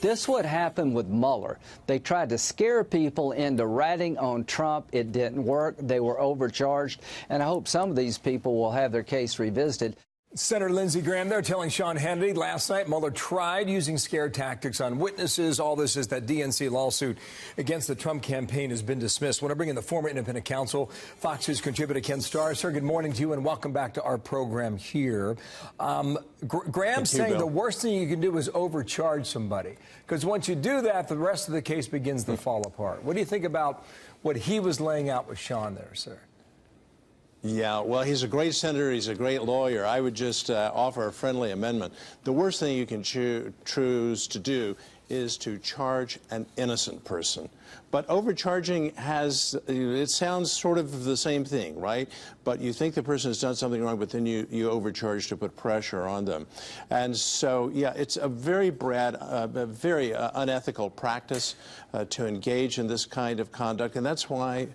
This would happen with Mueller. They tried to scare people into ratting on Trump. It didn't work. They were overcharged. And I hope some of these people will have their case revisited. Senator Lindsey Graham there telling Sean Hannity last night Mueller tried using scare tactics on witnesses. All this is that DNC lawsuit against the Trump campaign has been dismissed. When I bring in the former independent counsel, Fox News contributor Ken Starr. Sir, good morning to you and welcome back to our program here. Graham's saying the worst thing you can do is overcharge somebody, because once you do that, the rest of the case begins to fall apart. What do you think about what he was laying out with Sean there, sir? Yeah, well, he's a great senator. He's a great lawyer. I would just offer a friendly amendment. The worst thing you can choose to do is to charge an innocent person. But overcharging it sounds sort of the same thing, right? But you think the person has done something wrong, but then you overcharge to put pressure on them. And so, yeah, it's a very very unethical practice to engage in this kind of conduct. And that's why,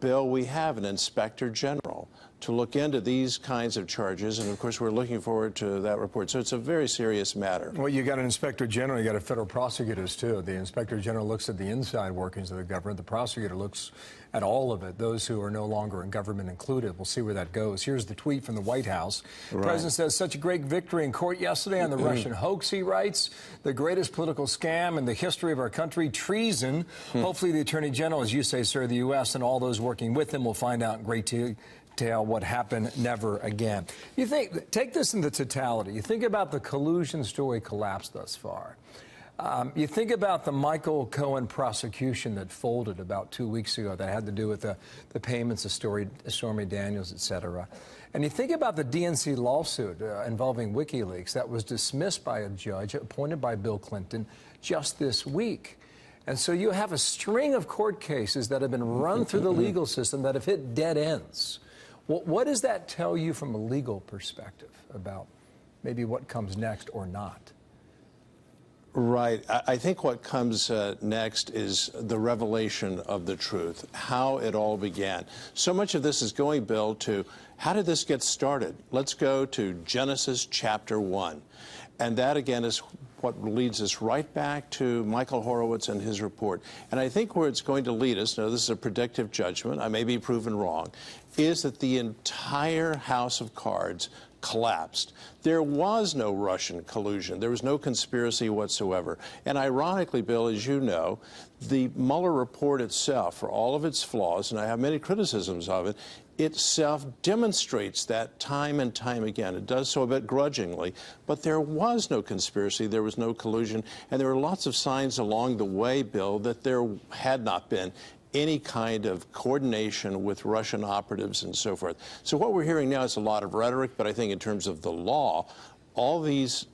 Bill, we have an inspector general to look into these kinds of charges. And, of course, we're looking forward to that report. So it's a very serious matter. Well, you got an inspector general, you got a federal prosecutors, too. The inspector general looks at the inside workings of the government. The prosecutor looks at all of it, those who are no longer in government included. We'll see where that goes. Here's the tweet from the White House. The president says, such a great victory in court yesterday on the Russian hoax, he writes. The greatest political scam in the history of our country, treason. Hopefully the attorney general, as you say, sir, the U.S. and all those working with him will find out in great detail what happened never again. You think, take this in the totality. You think about the collusion story collapse thus far. You think about the Michael Cohen prosecution that folded about 2 weeks ago that had to do with the payments of Stormy Daniels, et cetera. And you think about the DNC lawsuit involving WikiLeaks that was dismissed by a judge appointed by Bill Clinton just this week. And so you have a string of court cases that have been run through the legal system that have hit dead ends. What does that tell you from a legal perspective about maybe what comes next or not? Right. I think what comes next is the revelation of the truth, how it all began. So much of this is going, Bill, to how did this get started? Let's go to Genesis chapter 1. And that, again, is what leads us right back to Michael Horowitz and his report. And I think where it's going to lead us, now this is a predictive judgment, I may be proven wrong, is that the entire house of cards collapsed. There was no Russian collusion. There was no conspiracy whatsoever. And ironically, Bill, as you know, the Mueller report itself, for all of its flaws, and I have many criticisms of it, itself demonstrates that time and time again. It does so a bit grudgingly, but there was no conspiracy, there was no collusion, and there were lots of signs along the way, Bill, that there had not been any kind of coordination with Russian operatives and so forth. So what we're hearing now is a lot of rhetoric, but I think in terms of the law, all these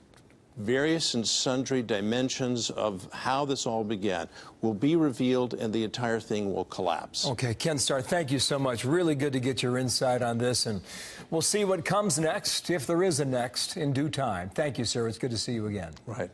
various and sundry dimensions of how this all began will be revealed and the entire thing will collapse. Okay, Ken Starr, thank you so much. Really good to get your insight on this, and we'll see what comes next, if there is a next, in due time. Thank you, sir. It's good to see you again. Right.